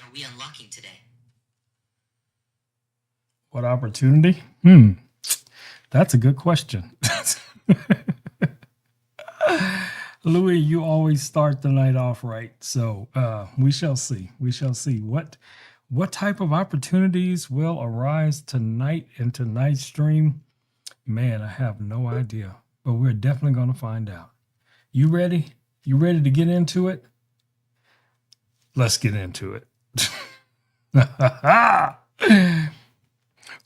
are we unlocking today? What opportunity? That's a good question. Louis, you always start the night off right. So we shall see. We shall see what type of opportunities will arise tonight in tonight's stream. Man, I have no idea, but we're definitely going to find out. You ready? You ready to get into it? Let's get into it.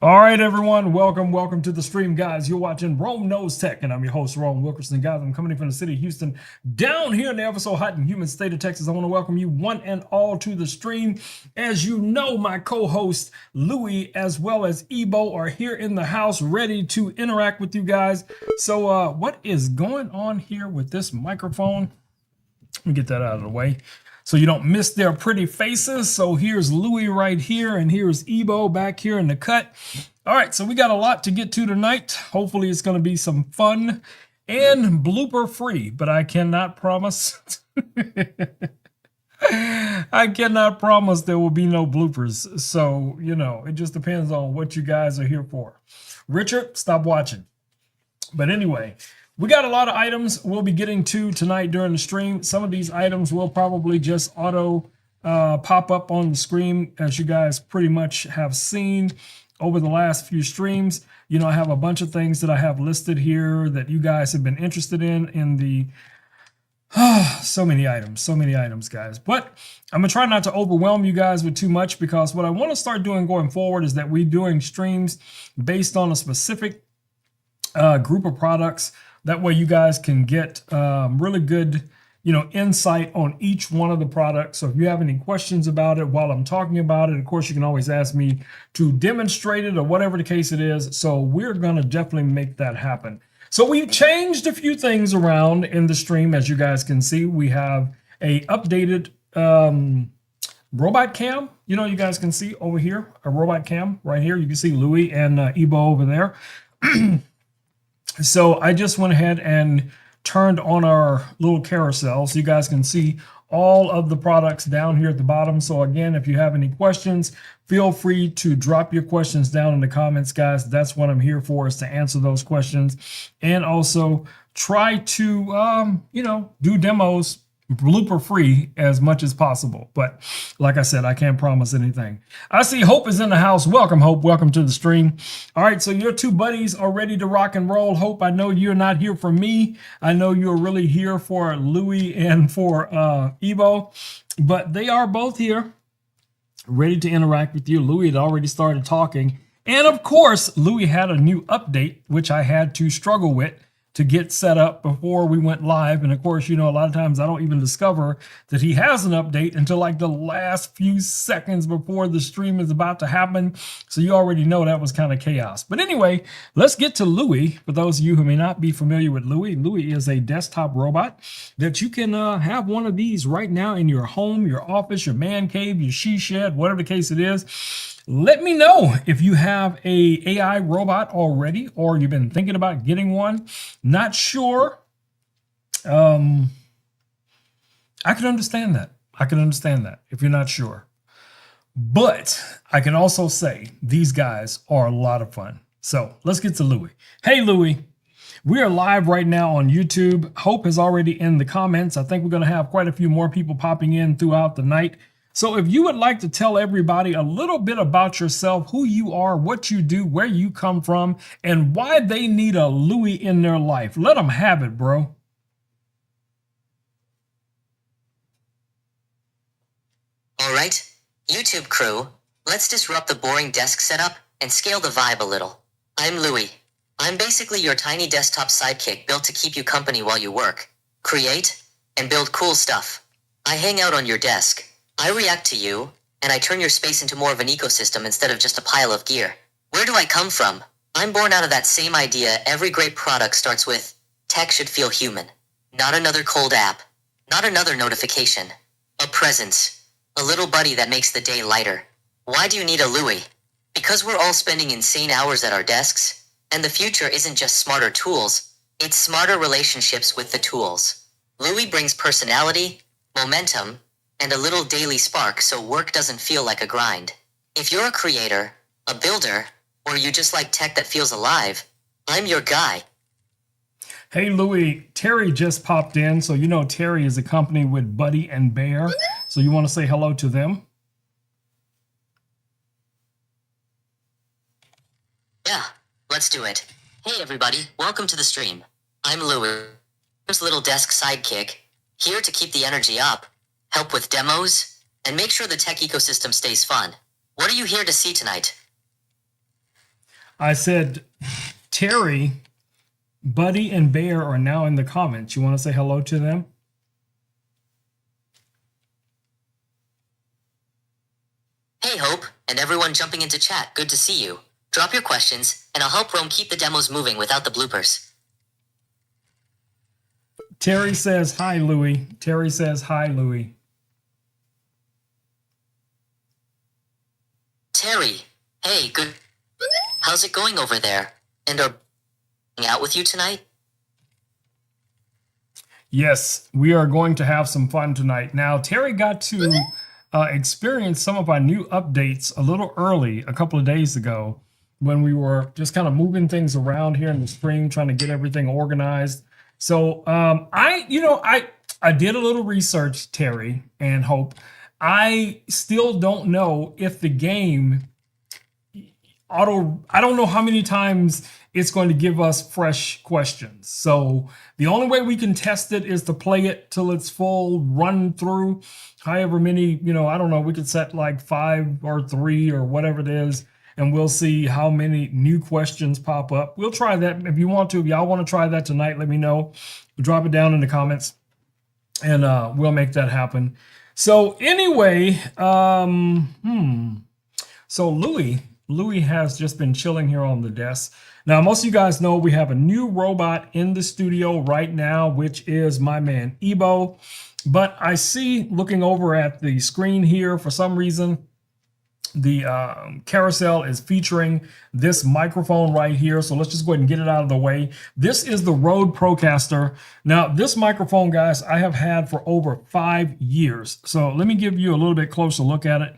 All right, everyone. Welcome to the stream, guys. You're watching Rome Knows Tech, and I'm your host, Rome Wilkerson. Guys, I'm coming in from the city of Houston, down here in the ever so hot and humid state of Texas. I want to welcome you one and all to the stream. As you know, my co-host Louis as well as Ebo are here in the house, ready to interact with you guys. So, what is going on here with this microphone? Let me get that out of the way so you don't miss their pretty faces. So here's Louis right here, and here's Ebo back here in the cut. All right, so we got a lot to get to tonight. Hopefully it's going to be some fun and blooper free, but I cannot promise. I cannot promise there will be no bloopers. So, it just depends on what you guys are here for. Richard, stop watching. But anyway, we got a lot of items we'll be getting to tonight during the stream. Some of these items will probably just auto pop up on the screen, as you guys pretty much have seen over the last few streams. I have a bunch of things that I have listed here that you guys have been interested in the so many items, guys. But I'm gonna try not to overwhelm you guys with too much, because what I want to start doing going forward is that we're doing streams based on a specific group of products. That way you guys can get really good, insight on each one of the products. So if you have any questions about it while I'm talking about it, of course, you can always ask me to demonstrate it or whatever the case it is. So we're going to definitely make that happen. So we've changed a few things around in the stream. As you guys can see, we have a updated robot cam. You guys can see over here, a robot cam right here. You can see Louis and Ebo over there. So I just went ahead and turned on our little carousel so you guys can see all of the products down here at the bottom. So again, if you have any questions, feel free to drop your questions down in the comments, guys. That's what I'm here for, is to answer those questions, and also try to, do demos blooper free as much as possible. But like I said, I can't promise anything. I see Hope is in the house. Welcome, Hope. Welcome to the stream. All right, so your two buddies are ready to rock and roll. Hope, I know you're not here for me. I know you're really here for Louis and for Ebo, but they are both here ready to interact with you. Louis had already started talking, and of course Louis had a new update which I had to struggle with to get set up before we went live. And of course, a lot of times I don't even discover that he has an update until like the last few seconds before the stream is about to happen. So you already know that was kind of chaos. But anyway, let's get to Louis. For those of you who may not be familiar with Louis, Louis is a desktop robot that you can have one of these right now in your home, your office, your man cave, your she shed, whatever the case it is. Let me know if you have a AI robot already, or you've been thinking about getting one. Not sure. I can understand that. If you're not sure. But I can also say these guys are a lot of fun. So let's get to Louis. Hey, Louis. We are live right now on YouTube. Hope is already in the comments. I think we're going to have quite a few more people popping in throughout the night. So if you would like to tell everybody a little bit about yourself, who you are, what you do, where you come from, and why they need a Louis in their life, let them have it, bro. All right, YouTube crew, let's disrupt the boring desk setup and scale the vibe a little. I'm Louis. I'm basically your tiny desktop sidekick built to keep you company while you work, create, and build cool stuff. I hang out on your desk. I react to you, and I turn your space into more of an ecosystem instead of just a pile of gear. Where do I come from? I'm born out of that same idea every great product starts with. Tech should feel human. Not another cold app. Not another notification. A presence. A little buddy that makes the day lighter. Why do you need a Louis? Because we're all spending insane hours at our desks, and the future isn't just smarter tools, it's smarter relationships with the tools. Louis brings personality, momentum, and a little daily spark so work doesn't feel like a grind. If you're a creator, a builder, or you just like tech that feels alive, I'm your guy. Hey, Louie, Terry just popped in. So, you know, Terry is a company with Buddy and Bear. So you want to say hello to them? Yeah, let's do it. Hey everybody, welcome to the stream. I'm Louie, this little desk sidekick, here to keep the energy up, help with demos, and make sure the tech ecosystem stays fun. What are you here to see tonight? I said, Terry, Buddy, and Bear are now in the comments. You want to say hello to them? Hey Hope, and everyone jumping into chat, good to see you. Drop your questions, and I'll help Rome keep the demos moving without the bloopers. Terry says hi, Louie. Terry says hi, Louie. Terry, hey, good. How's it going over there? And are out with you tonight? Yes, we are going to have some fun tonight. Now, Terry got to experience some of our new updates a little early, a couple of days ago, when we were just kind of moving things around here in the stream, trying to get everything organized. So I did a little research, Terry and Hope. I still don't know if the game I don't know how many times it's going to give us fresh questions. So the only way we can test it is to play it till it's full run through. However many, I don't know, we could set like 5 or 3 or whatever it is, and we'll see how many new questions pop up. We'll try that. If you want to, if y'all want to try that tonight, let me know. Drop it down in the comments, and we'll make that happen. So anyway, so Louie has just been chilling here on the desk. Now, most of you guys know we have a new robot in the studio right now, which is my man Ebo. But I see, looking over at the screen here, for some reason, the carousel is featuring this microphone right here. So let's just go ahead and get it out of the way. This is the Rode Procaster. Now, this microphone, guys, I have had for over 5 years. So let me give you a little bit closer look at it.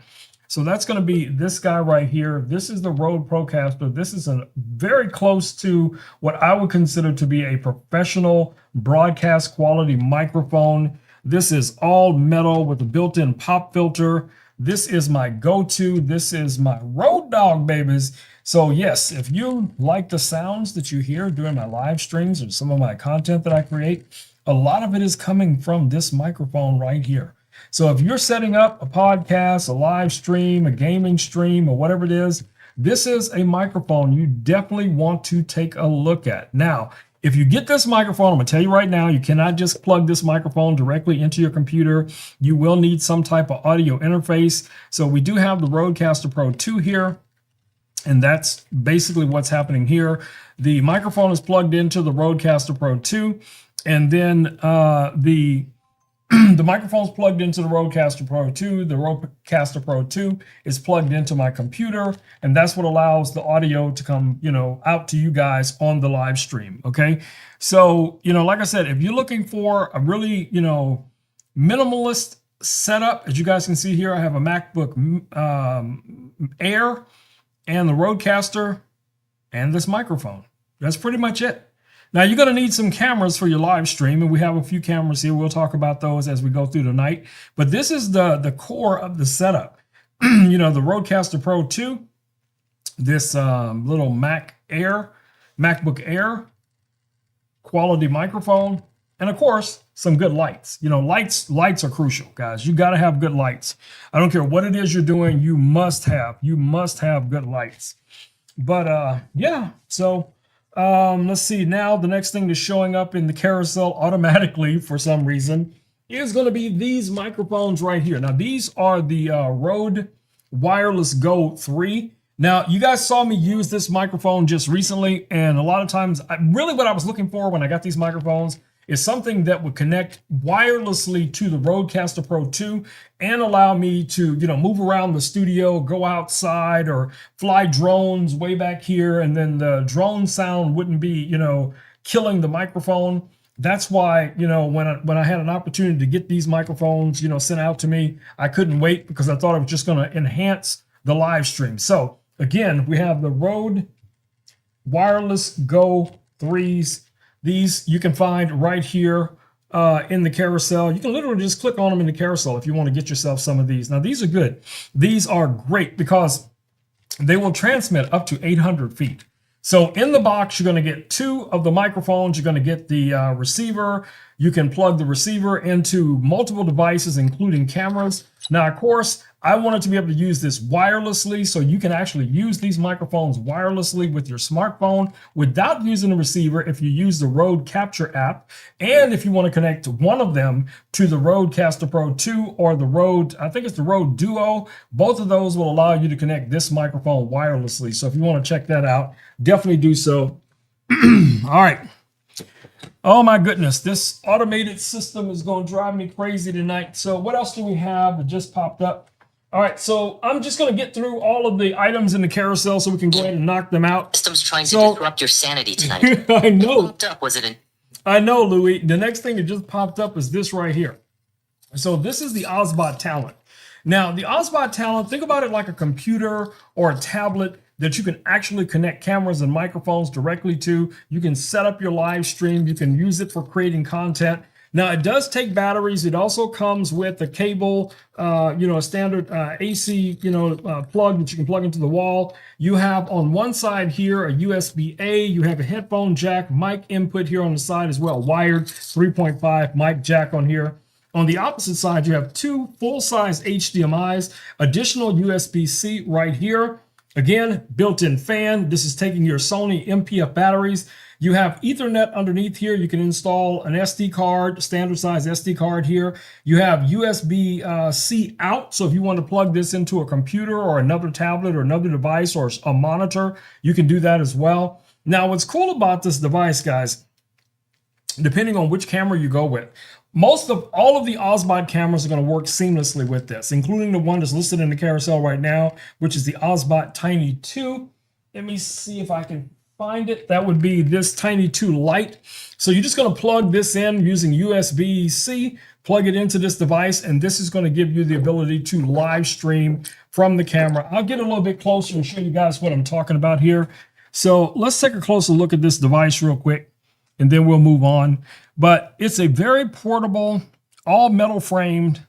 So that's going to be this guy right here. This is the Rode Procaster. This is a very close to what I would consider to be a professional broadcast quality microphone. This is all metal with a built-in pop filter. This is my go-to. This is my road dog, babies. So yes, if you like the sounds that you hear during my live streams or some of my content that I create, a lot of it is coming from this microphone right here. So if you're setting up a podcast, a live stream, a gaming stream, or whatever it is, this is a microphone you definitely want to take a look at. Now, if you get this microphone, I'm going to tell you right now, you cannot just plug this microphone directly into your computer. You will need some type of audio interface. So we do have the Rodecaster Pro 2 here, and that's basically what's happening here. The microphone is plugged into the Rodecaster Pro 2, and then the microphone's plugged into the Rodecaster Pro 2. The Rodecaster Pro 2 is plugged into my computer, and that's what allows the audio to come, out to you guys on the live stream. Okay. So, like I said, if you're looking for a really, minimalist setup, as you guys can see here, I have a MacBook Air and the Rodecaster and this microphone. That's pretty much it. Now, you're going to need some cameras for your live stream, and we have a few cameras here. We'll talk about those as we go through the night. But this is the core of the setup. The Rodecaster Pro 2, this little MacBook Air, quality microphone, and of course, some good lights. Lights are crucial, guys. You got to have good lights. I don't care what it is you're doing, you must have good lights. But yeah, so let's see. Now the next thing that's showing up in the carousel automatically for some reason is going to be these microphones right here. Now these are the Rode Wireless Go 3. Now you guys saw me use this microphone just recently, and a lot of times really what I was looking for when I got these microphones is something that would connect wirelessly to the Rodecaster Pro 2 and allow me to, move around the studio, go outside, or fly drones way back here. And then the drone sound wouldn't be, killing the microphone. That's why, when I had an opportunity to get these microphones, sent out to me, I couldn't wait because I thought it was just going to enhance the live stream. So again, we have the Rode Wireless Go 3s. These you can find right here in the carousel. You can literally just click on them in the carousel if you want to get yourself some of these. Now, these are good. These are great because they will transmit up to 800 feet. So in the box, you're going to get 2 of the microphones. You're going to get the receiver. You can plug the receiver into multiple devices, including cameras. Now, of course, I wanted to be able to use this wirelessly, so you can actually use these microphones wirelessly with your smartphone without using the receiver if you use the Rode Capture app. And if you want to connect one of them to the Rodecaster Pro 2 or the Rode, I think it's the Rode Duo, both of those will allow you to connect this microphone wirelessly. So if you want to check that out, definitely do so. All right. Oh my goodness, this automated system is going to drive me crazy tonight. So what else do we have that just popped up? All right, so I'm just going to get through all of the items in the carousel so we can go ahead and knock them out. System's trying to disrupt your sanity tonight. I know. What popped up? Was it I know, Louis. The next thing that just popped up is this right here. So this is the Ozbot Talent. Now, the Ozbot Talent, think about it like a computer or a tablet that you can actually connect cameras and microphones directly to. You can set up your live stream. You can use it for creating content. Now, it does take batteries. It also comes with a cable, a standard AC, plug that you can plug into the wall. You have on one side here a USB-A. You have a headphone jack, mic input here on the side as well, wired 3.5 mic jack on here. On the opposite side, you have 2 full-size HDMIs, additional USB-C right here. Again, built-in fan. This is taking your Sony MPF batteries. You have Ethernet underneath here. You can install an SD card, standard size SD card here. You have USB-C out. So if you want to plug this into a computer or another tablet or another device or a monitor, you can do that as well. Now, what's cool about this device, guys, depending on which camera you go with, all of the Ozbot cameras are going to work seamlessly with this, including the one that's listed in the carousel right now, which is the Ozbot Tiny 2. Let me see if I can find it. That would be this Tiny 2 Lite. So you're just going to plug this in using USB-C, plug it into this device, and this is going to give you the ability to live stream from the camera. I'll get a little bit closer and show you guys what I'm talking about here. So let's take a closer look at this device real quick, and then we'll move on. But it's a very portable, all metal framed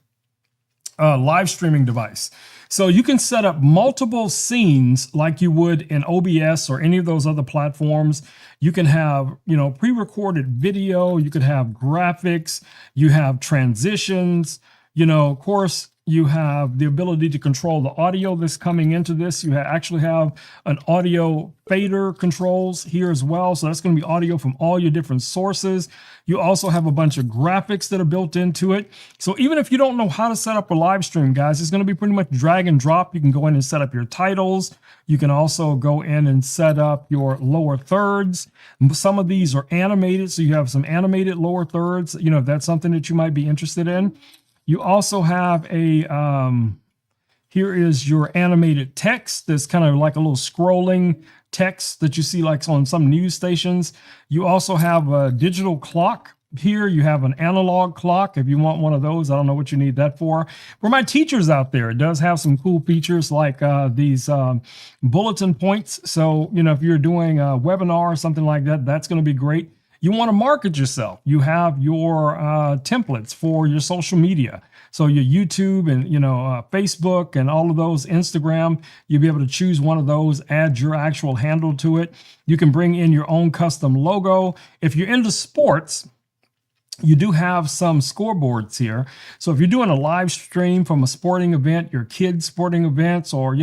live streaming device. So you can set up multiple scenes like you would in OBS or any of those other platforms. You can have, pre-recorded video. You could have graphics. You have transitions. Of course, you have the ability to control the audio that's coming into this. You actually have an audio fader controls here as well. So that's going to be audio from all your different sources. You also have a bunch of graphics that are built into it. So even if you don't know how to set up a live stream, guys, it's going to be pretty much drag and drop. You can go in and set up your titles. You can also go in and set up your lower thirds. Some of these are animated, so you have some animated lower thirds, if that's something that you might be interested in. You also have here is your animated text. That's kind of like a little scrolling text that you see like on some news stations. You also have a digital clock here. You have an analog clock if you want one of those. I don't know what you need that for. For my teachers out there, it does have some cool features like these bulletin points. So, if you're doing a webinar or something like that, that's going to be great. You want to market yourself. You have your templates for your social media. So your YouTube and, Facebook and all of those, Instagram, you'll be able to choose one of those, add your actual handle to it. You can bring in your own custom logo. If you're into sports, you do have some scoreboards here. So if you're doing a live stream from a sporting event, your kids' sporting events, or,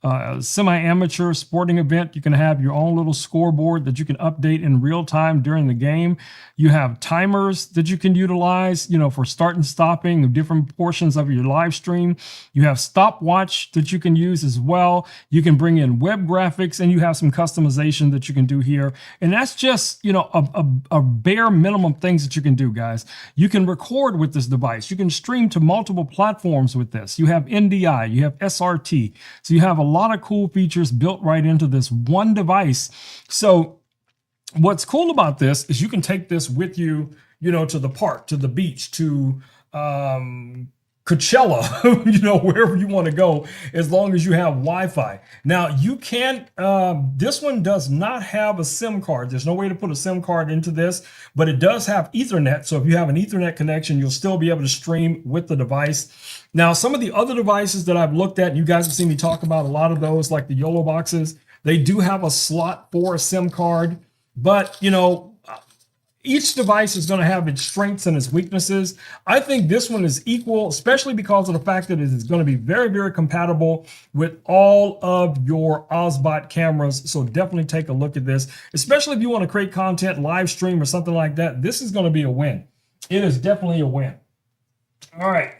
a semi-amateur sporting event, you can have your own little scoreboard that you can update in real time during the game. You have timers that you can utilize, for start and stopping of different portions of your live stream. You have stopwatch that you can use as well. You can bring in web graphics, and you have some customization that you can do here. And that's just, a bare minimum things that you can do, guys. You can record with this device. You can stream to multiple platforms with this. You have NDI, you have SRT. So you have a lot of cool features built right into this one device. So What's cool about this is you can take this with you, to the park, to the beach, to Coachella, wherever you want to go, as long as you have Wi-Fi. Now you can't. This one does not have a SIM card. There's no way to put a SIM card into this, but it does have Ethernet. So if you have an Ethernet connection, you'll still be able to stream with the device. Now, some of the other devices that I've looked at, you guys have seen me talk about a lot of those, like the YOLO boxes. They do have a slot for a SIM card, but each device is going to have its strengths and its weaknesses. I think this one is equal, especially because of the fact that it is going to be very, very compatible with all of your Ozbot cameras. So definitely take a look at this, especially if you want to create content, live stream or something like that. This is going to be a win. It is definitely a win. All right.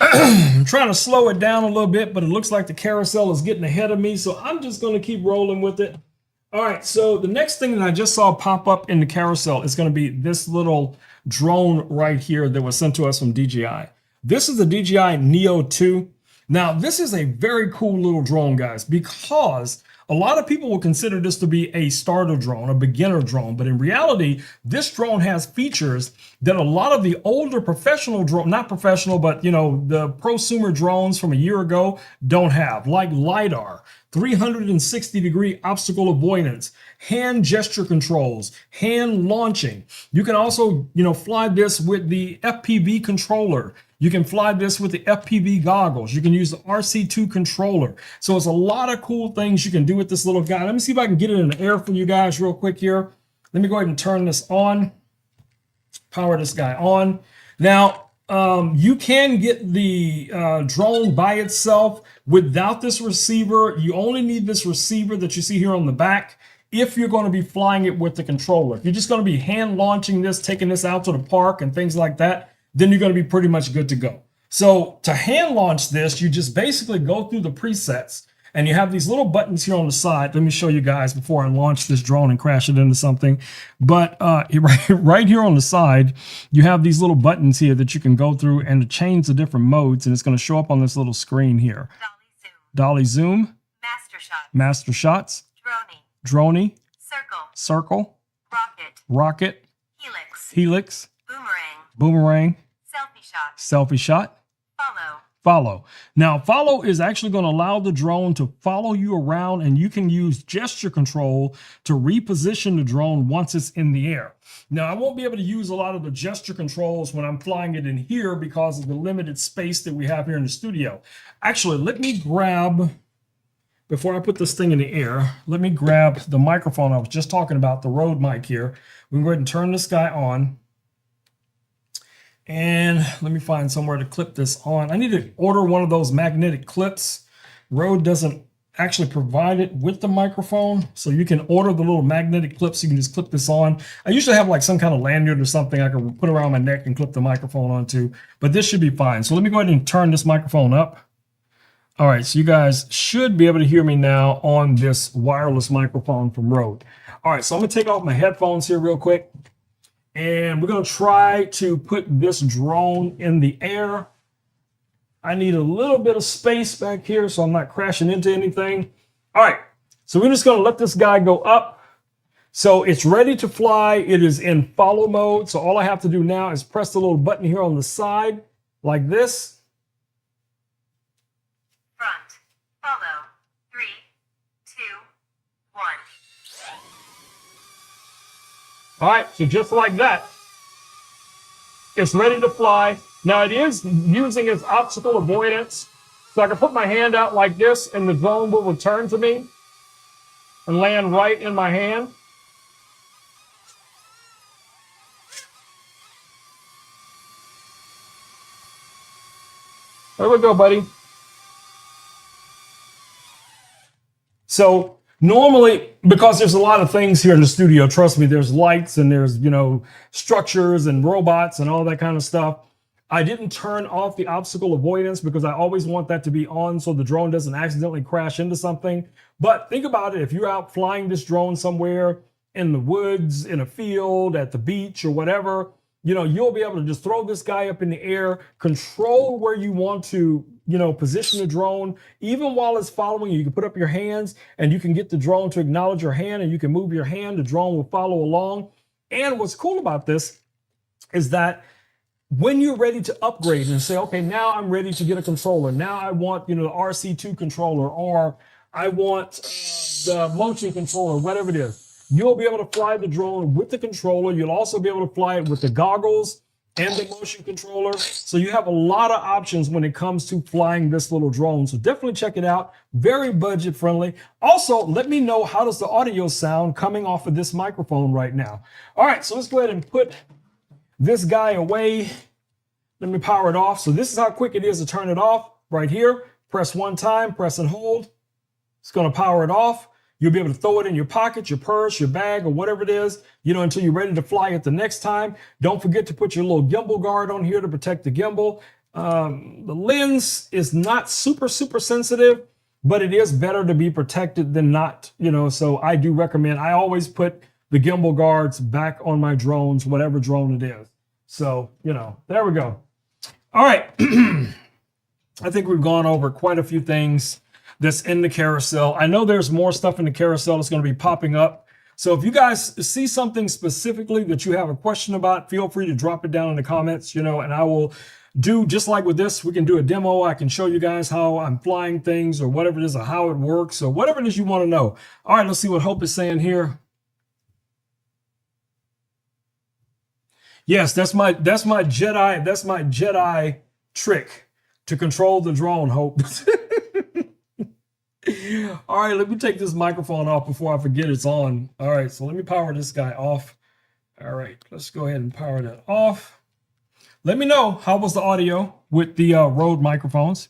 I'm trying to slow it down a little bit, but it looks like the carousel is getting ahead of me. So I'm just going to keep rolling with it. All right, so the next thing that I just saw pop up in the carousel is going to be this little drone right here that was sent to us from DJI. This is the DJI Neo 2. Now, this is a very cool little drone, guys, because a lot of people will consider this to be a starter drone, a beginner drone, but in reality, this drone has features that a lot of the older professional drone, not professional, but the prosumer drones from a year ago don't have, like LiDAR, 360-degree obstacle avoidance, hand gesture controls, hand launching. You can also, fly this with the FPV controller. You can fly this with the FPV goggles. You can use the RC2 controller. So it's a lot of cool things you can do with this little guy. Let me see if I can get it in the air for you guys real quick here. Let me go ahead and turn this on, power this guy on. Now, you can get the drone by itself without this receiver. You only need this receiver that you see here on the back if you're going to be flying it with the controller. If you're just going to be hand launching this, taking this out to the park and things like that, then you're going to be pretty much good to go. So to hand launch this, you just basically go through the presets and you have these little buttons here on the side. Let me show you guys before I launch this drone and crash it into something. But right here on the side, you have these little buttons here that you can go through and to change the different modes. And it's going to show up on this little screen here. Dolly zoom. Master shots. Master shots. Droney. Droney. Circle. Circle. Rocket. Rocket. Helix. Helix. Boomerang. Boomerang. Selfie shot. Selfie shot. Follow. Follow. Now, follow is actually going to allow the drone to follow you around, and you can use gesture control to reposition the drone once it's in the air. Now, I won't be able to use a lot of the gesture controls when I'm flying it in here because of the limited space that we have here in the studio. Actually, let me grab, before I put this thing in the air, let me grab the microphone I was just talking about, the Rode mic here. We can go ahead and turn this guy on. And let me find somewhere to clip this on. I need to order one of those magnetic clips. Rode doesn't actually provide it with the microphone, so you can order the little magnetic clips. You can just clip this on. I usually have like some kind of lanyard or something I can put around my neck and clip the microphone onto, but this should be fine. So let me go ahead and turn this microphone up. All right, so you guys should be able to hear me now on this wireless microphone from Rode. All right, so I'm gonna take off my headphones here real quick. And we're going to try to put this drone in the air. I need a little bit of space back here so I'm not crashing into anything. All right, so we're just going to let this guy go up. So it's ready to fly. It is in follow mode. So all I have to do now is press the little button here on the side like this. Front. Follow. 3, 2, 1. All right, so just like that, it's ready to fly. Now it is using its obstacle avoidance. So I can put my hand out like this and the drone will return to me and land right in my hand. There we go, buddy. So normally, because there's a lot of things here in the studio, trust me, there's lights and there's, structures and robots and all that kind of stuff. I didn't turn off the obstacle avoidance because I always want that to be on so the drone doesn't accidentally crash into something. But think about it. If you're out flying this drone somewhere in the woods, in a field, at the beach or whatever, you'll be able to just throw this guy up in the air, control where you want to position the drone even while it's following you. You can put up your hands and you can get the drone to acknowledge your hand, and you can move your hand. The drone will follow along. And what's cool about this is that when you're ready to upgrade and say, okay, now I'm ready to get a controller. Now I want, the RC2 controller, or I want the motion controller, whatever it is. You'll be able to fly the drone with the controller. You'll also be able to fly it with the goggles and the motion controller. So you have a lot of options when it comes to flying this little drone. So definitely check it out. Very budget friendly. Also, let me know, how does the audio sound coming off of this microphone right now? All right, so let's go ahead and put this guy away. Let me power it off. So this is how quick it is to turn it off right here. Press one time, press and hold. It's going to power it off. You'll be able to throw it in your pocket, your purse, your bag, or whatever it is, until you're ready to fly it the next time. Don't forget to put your little gimbal guard on here to protect the gimbal. The lens is not super sensitive, but it is better to be protected than not, so I do recommend, I always put the gimbal guards back on my drones, whatever drone it is. So, there we go. All right. I think we've gone over quite a few things that's in the carousel. I know there's more stuff in the carousel that's going to be popping up. So if you guys see something specifically that you have a question about, feel free to drop it down in the comments, and I will do, just like with this, we can do a demo. I can show you guys how I'm flying things, or whatever it is, or how it works, or whatever it is you want to know. All right, let's see what Hope is saying here. Yes, that's my Jedi trick to control the drone, Hope. All right, let me take this microphone off before I forget it's on. All right, so let me power this guy off. All right, let's go ahead and power that off. Let me know, how was the audio with the Rode microphones?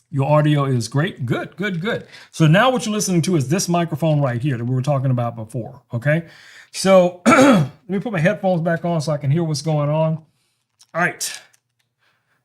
Your audio is great. Good. So now what you're listening to is this microphone right here that we were talking about before, okay? So let me put my headphones back on so I can hear what's going on. All right.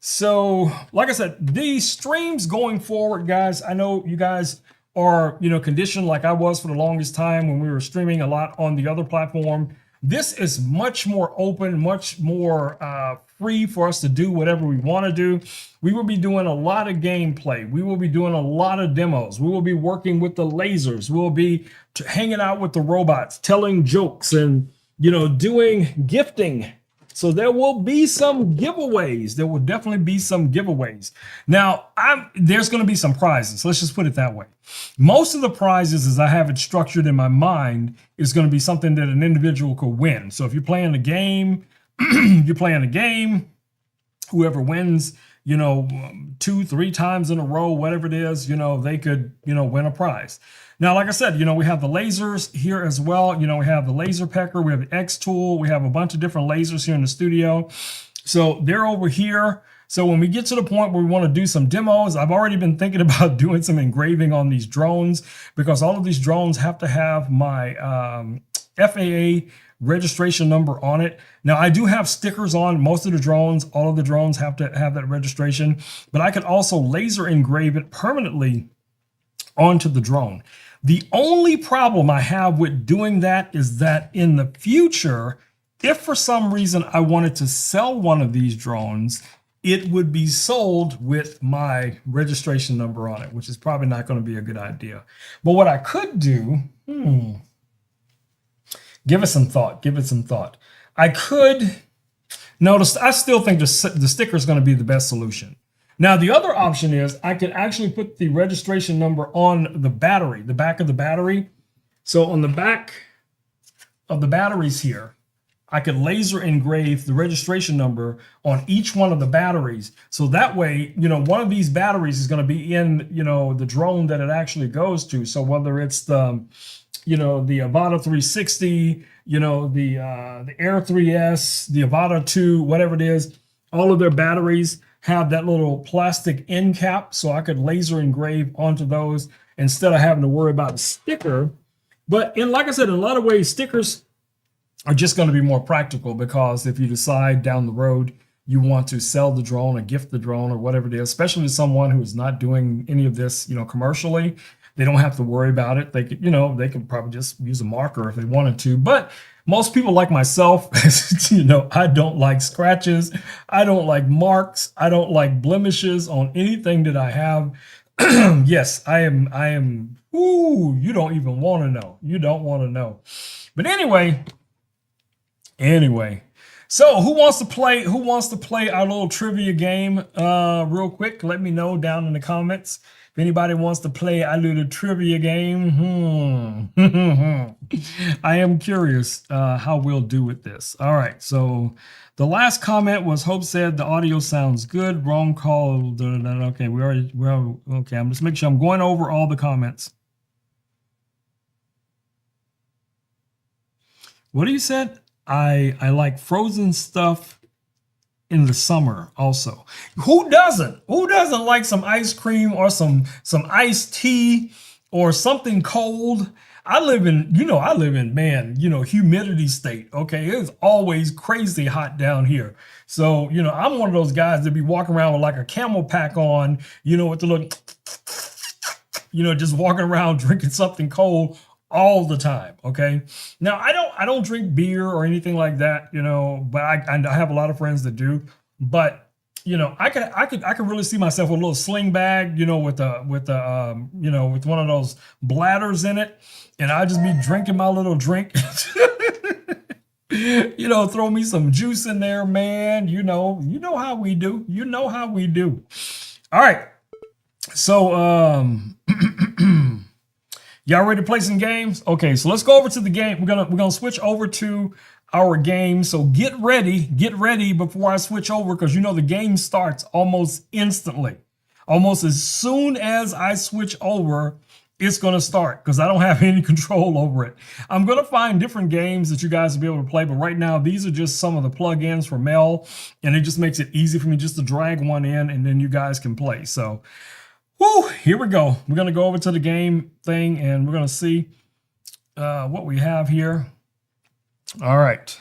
So like I said, these streams going forward, guys, I know you guys are, conditioned like I was for the longest time when we were streaming a lot on the other platform. This is much more open, much more free for us to do whatever we want to do. We will be doing a lot of gameplay. We will be doing a lot of demos. We will be working with the lasers. We'll be hanging out with the robots, telling jokes, and, doing gifting. So there will be some giveaways. There will definitely be some giveaways. Now, there's going to be some prizes. Let's just put it that way. Most of the prizes, as I have it structured in my mind, is going to be something that an individual could win. So if you're playing a game, whoever wins, 2-3 times in a row, whatever it is, they could, win a prize. Now, like I said, we have the lasers here as well. We have the laser pecker, we have the X tool, we have a bunch of different lasers here in the studio. So they're over here. So when we get to the point where we want to do some demos, I've already been thinking about doing some engraving on these drones, because all of these drones have to have my FAA registration number on it. Now, I do have stickers on most of the drones. All of the drones have to have that registration, but I could also laser engrave it permanently onto the drone. The only problem I have with doing that is that in the future, if for some reason I wanted to sell one of these drones, it would be sold with my registration number on it, which is probably not going to be a good idea. But what I could do, give it some thought. I could notice, I still think the sticker is going to be the best solution. Now, the other option is I could actually put the registration number on the battery, the back of the battery. So on the back of the batteries here, I could laser engrave the registration number on each one of the batteries. So that way, one of these batteries is going to be in, the drone that it actually goes to. So whether it's the, the Avata 360, the Air 3S, the Avata 2, whatever it is, all of their batteries have that little plastic end cap, so I could laser engrave onto those instead of having to worry about a sticker. But like I said, in a lot of ways, stickers are just going to be more practical, because if you decide down the road you want to sell the drone or gift the drone or whatever it is, especially to someone who is not doing any of this, commercially, They don't have to worry about it. They could, they could probably just use a marker if they wanted to. But most people like myself, I don't like scratches. I don't like marks. I don't like blemishes on anything that I have. Yes, I am. Ooh, you don't even want to know. You don't want to know. But anyway. So who wants to play our little trivia game real quick? Let me know down in the comments if anybody wants to play our little trivia game. I am curious how we'll do with this. All right, so the last comment was Hope said the audio sounds good. Wrong call. Okay, okay. I'm just making sure I'm going over all the comments. What do you said? I like frozen stuff in the summer also. Who doesn't? Who doesn't like some ice cream or some iced tea or something cold? I live in humidity state. Okay, it's always crazy hot down here. So, I'm one of those guys that be walking around with like a camel pack on, with the little, just walking around drinking something cold all the time. Okay. Now I don't drink beer or anything like that, but I have a lot of friends that do. But I could really see myself with a little sling bag, with one of those bladders in it, and I just be drinking my little drink. Throw me some juice in there, man. You know how we do. You know how we do. All right. So y'all ready to play some games? Okay, so let's go over to the game. We're gonna switch over to our game. So get ready before I switch over, because the game starts almost instantly. Almost as soon as I switch over, it's gonna start, because I don't have any control over it. I'm gonna find different games that you guys will be able to play, but right now these are just some of the plugins for Mel, and it just makes it easy for me just to drag one in, and then you guys can play. So here we go. We're going to go over to the game thing, and we're going to see what we have here. All right.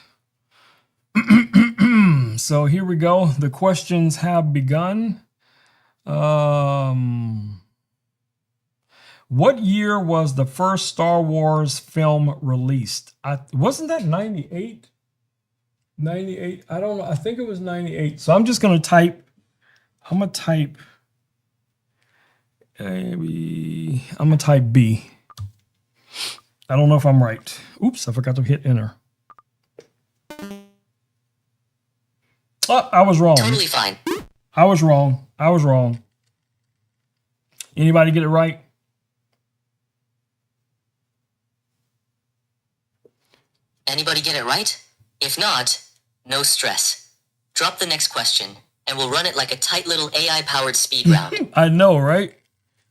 So here we go. The questions have begun. What year was the first Star Wars film released? Wasn't that 98? 98? I don't know. I think it was 98. So I'm just going to type. I'm going to type B. I don't know if I'm right. Oops, I forgot to hit enter. Oh, I was wrong. Totally fine. I was wrong. Anybody get it right? Anybody get it right? If not, no stress. Drop the next question, and we'll run it like a tight little AI-powered speed round. I know, right?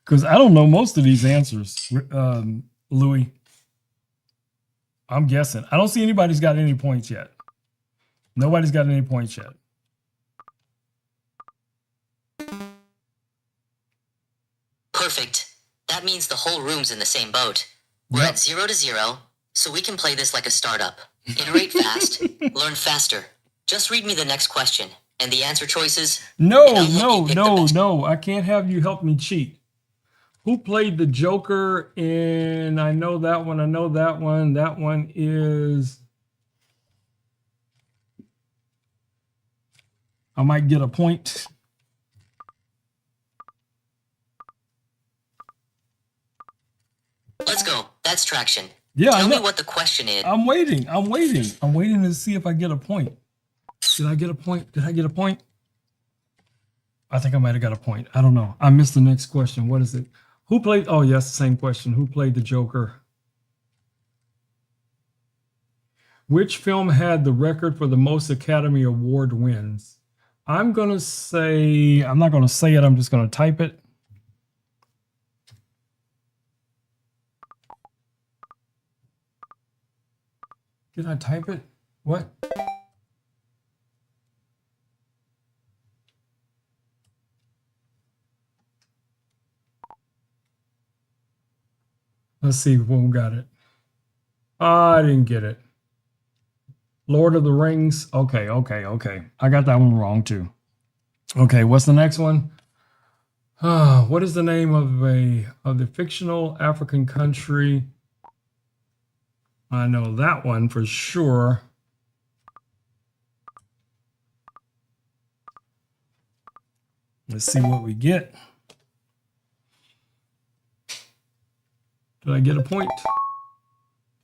Because I don't know most of these answers, Louis. I'm guessing. I don't see anybody's got any points yet. Nobody's got any points yet. Perfect. That means the whole room's in the same boat. We're at 0-0, so we can play this like a startup. Iterate fast, learn faster. Just read me the next question and the answer choices. No. I can't have you help me cheat. Who played the Joker? And I know that one. That one is... I might get a point. Let's go. That's traction. Yeah, Tell me what the question is. I'm waiting to see if I get a point. Did I get a point? I think I might have got a point. I don't know. I missed the next question. What is it? Who played? Oh, yes, the same question. Who played the Joker? Which film had the record for the most Academy Award wins? I'm going to say, I'm not going to say it. I'm just going to type it. Did I type it? What? Let's see who got it. I didn't get it. Lord of the Rings. Okay. I got that one wrong too. Okay, what's the next one? What is the name of the fictional African country? I know that one for sure. Let's see what we get. Did I get a point?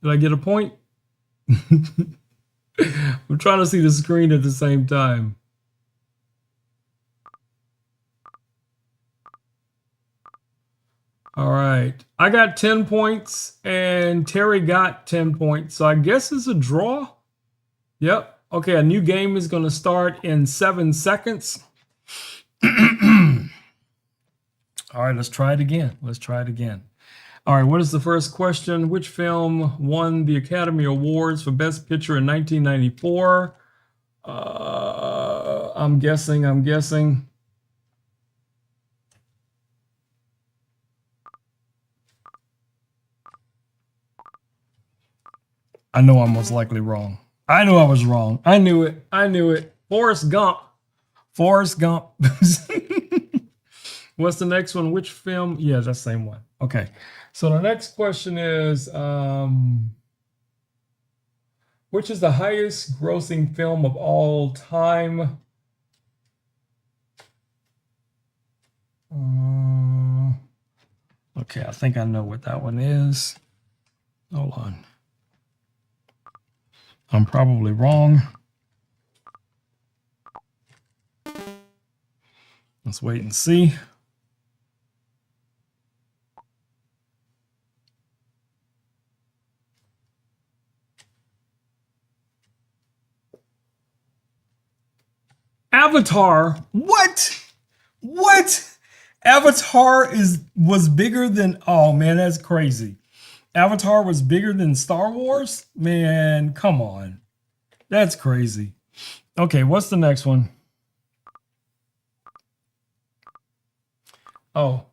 Did I get a point? I'm trying to see the screen at the same time. All right. I got 10 points and Terry got 10 points. So I guess it's a draw. Yep. Okay. A new game is going to start in 7 seconds. All right. Let's try it again. Let's try it again. All right. What is the first question? Which film won the Academy Awards for Best Picture in 1994? I'm guessing. I know I'm most likely wrong. I knew I was wrong. I knew it. Forrest Gump. What's the next one? Which film? Yeah, that's the same one. Okay. So the next question is, which is the highest grossing film of all time? Okay, I think I know what that one is. Hold on. I'm probably wrong. Let's wait and see. Avatar. What? Avatar was bigger than, oh man, that's crazy. Avatar was bigger than Star Wars? Man, come on. That's crazy. Okay, what's the next one? Oh,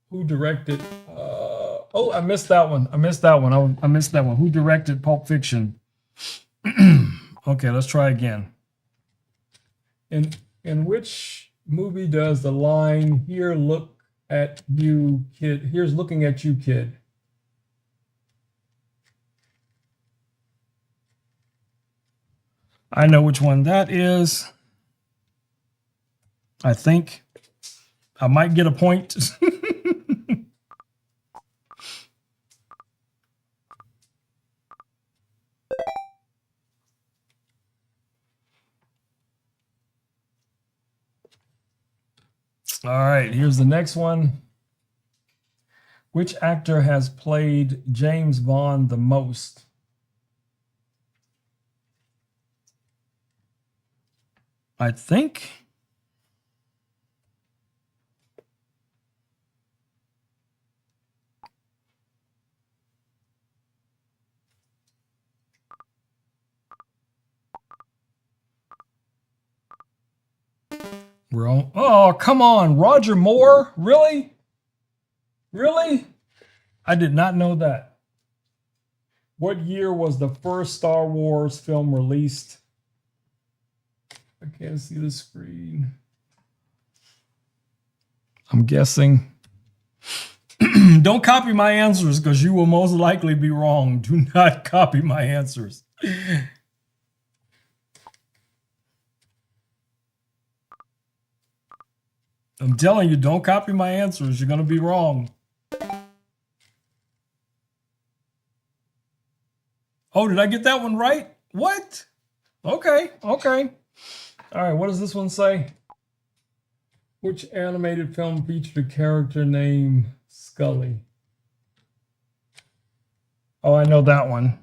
who directed? Oh, I missed that one. I missed that one. Who directed Pulp Fiction? Okay, let's try again. In which movie does the line "Here, look at you, kid"? Here's looking at you, kid. I know which one that is. I think I might get a point. All right, here's the next one. Which actor has played James Bond the most? I think we're on. Oh, come on, Roger Moore? Really? Really? I did not know that. What year was the first Star Wars film released? I can't see the screen. I'm guessing. Don't copy my answers because you will most likely be wrong. Do not copy my answers. I'm telling you, don't copy my answers. You're going to be wrong. Oh, did I get that one right? What? Okay. All right, what does this one say? Which animated film featured a character named Scully? Oh, I know that one.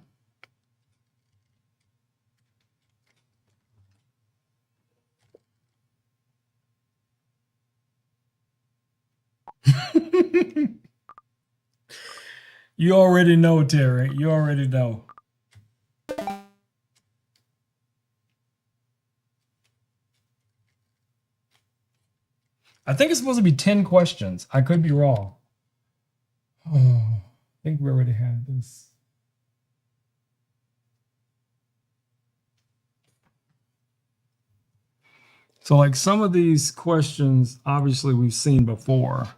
You already know, Terry. You already know. I think it's supposed to be 10 questions. I could be wrong. Oh, I think we already had this. So like some of these questions, obviously we've seen before.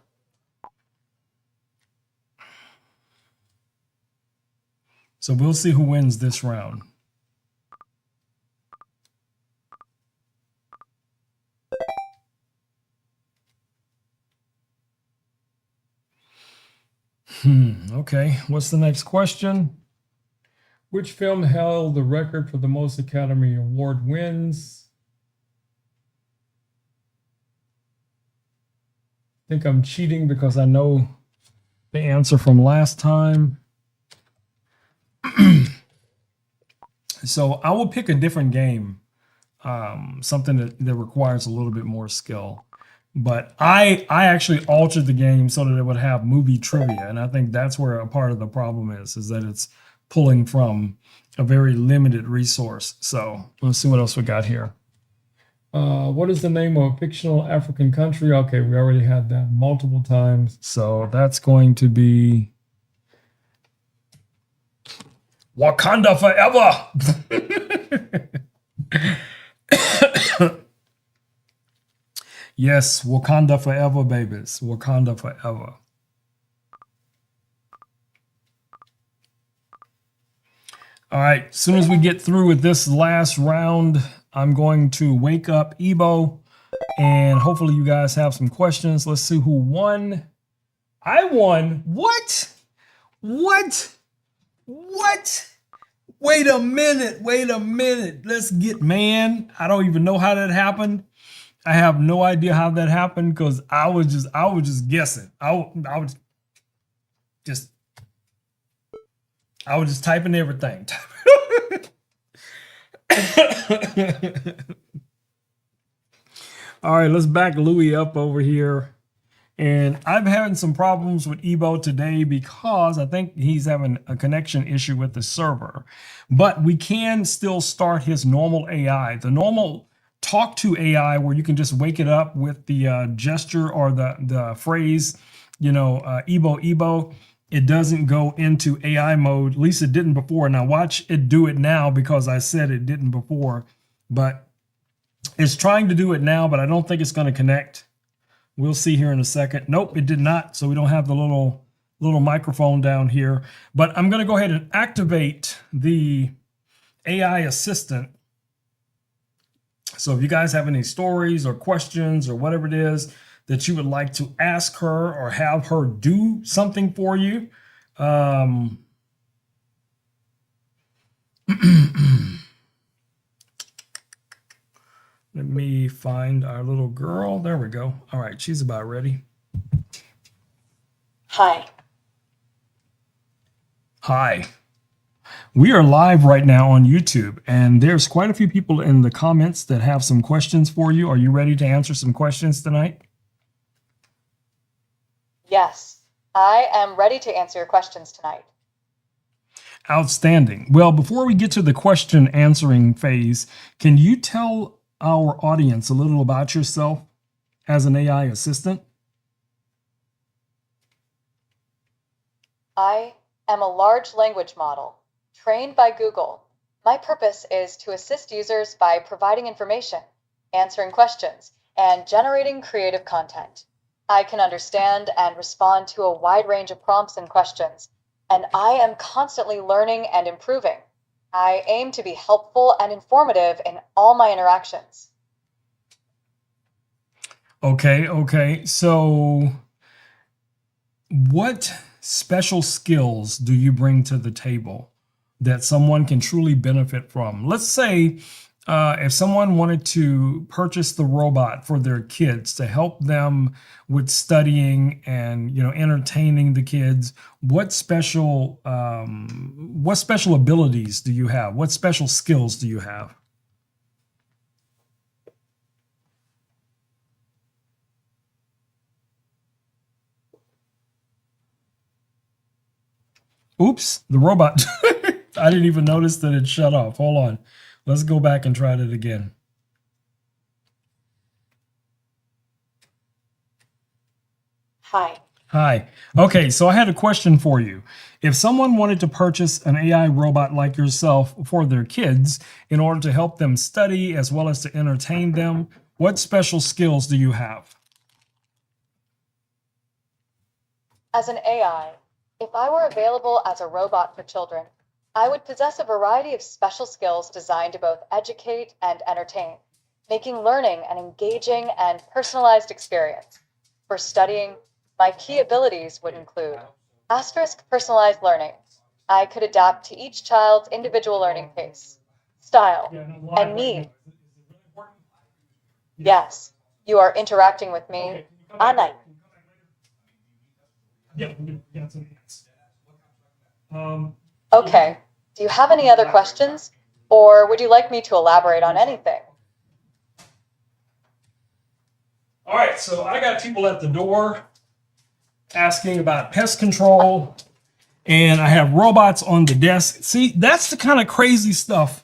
So we'll see who wins this round. Okay, what's the next question? Which film held the record for the most Academy Award wins? I think I'm cheating because I know the answer from last time. So I will pick a different game, something that requires a little bit more skill. But I actually altered the game so that it would have movie trivia, and I think that's where a part of the problem is that it's pulling from a very limited resource. So let's see what else we got here. What is the name of a fictional African country? Okay, we already had that multiple times. So that's going to be Wakanda Forever. Yes, Wakanda Forever, babies. Wakanda Forever. All right, as soon as we get through with this last round, I'm going to wake up Ebo, and hopefully you guys have some questions. Let's see who won. I won. What? What? What? Wait a minute. Wait a minute. Let's get, man. I don't even know how that happened. I have no idea how that happened because I was just guessing. I was just typing everything. All right, let's back Louis up over here. And I'm having some problems with Ebo today because I think he's having a connection issue with the server. But we can still start his normal AI, the normal talk to AI, where you can just wake it up with the gesture or the phrase, Ebo, Ebo. It doesn't go into AI mode. At least it didn't before. Now watch it do it now because I said it didn't before. But it's trying to do it now, but I don't think it's going to connect. We'll see here in a second. Nope, it did not. So we don't have the little microphone down here. But I'm going to go ahead and activate the AI assistant. So if you guys have any stories or questions or whatever it is that you would like to ask her or have her do something for you, let me find our little girl. There we go. All right, she's about ready. Hi. Hi. We are live right now on YouTube, and there's quite a few people in the comments that have some questions for you. Are you ready to answer some questions tonight? Yes, I am ready to answer your questions tonight. Outstanding. Well, before we get to the question answering phase, can you tell our audience a little about yourself as an AI assistant? I am a large language model trained by Google. My purpose is to assist users by providing information, answering questions, and generating creative content. I can understand and respond to a wide range of prompts and questions, and I am constantly learning and improving. I aim to be helpful and informative in all my interactions. Okay. So what special skills do you bring to the table that someone can truly benefit from? Let's say if someone wanted to purchase the robot for their kids to help them with studying and entertaining the kids, what special abilities do you have? What special skills do you have? Oops, the robot. I didn't even notice that it shut off. Hold on. Let's go back and try it again. Hi. Hi. Okay, so I had a question for you. If someone wanted to purchase an AI robot like yourself for their kids in order to help them study as well as to entertain them, What special skills do you have? As an AI, if I were available as a robot for children, I would possess a variety of special skills designed to both educate and entertain, making learning an engaging and personalized experience. For studying, my key abilities would include asterisk personalized learning. I could adapt to each child's individual learning pace, style, and need. Yes, you are interacting with me. Anai. Okay. Do you have any other questions? Or would you like me to elaborate on anything? All right, so I got people at the door asking about pest control, and I have robots on the desk. See, that's the kind of crazy stuff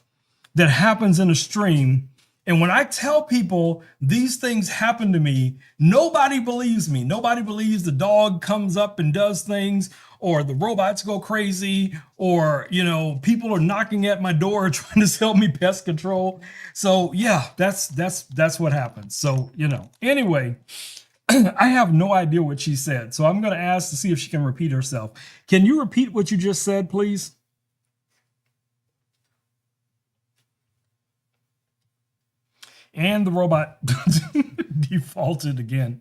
that happens in a stream. And when I tell people these things happen to me, nobody believes me. Nobody believes the dog comes up and does things, or the robots go crazy, or people are knocking at my door trying to sell me pest control. So yeah, that's what happens. So anyway, I have no idea what she said. So I'm going to ask to see if she can repeat herself. Can you repeat what you just said, please? And the robot defaulted again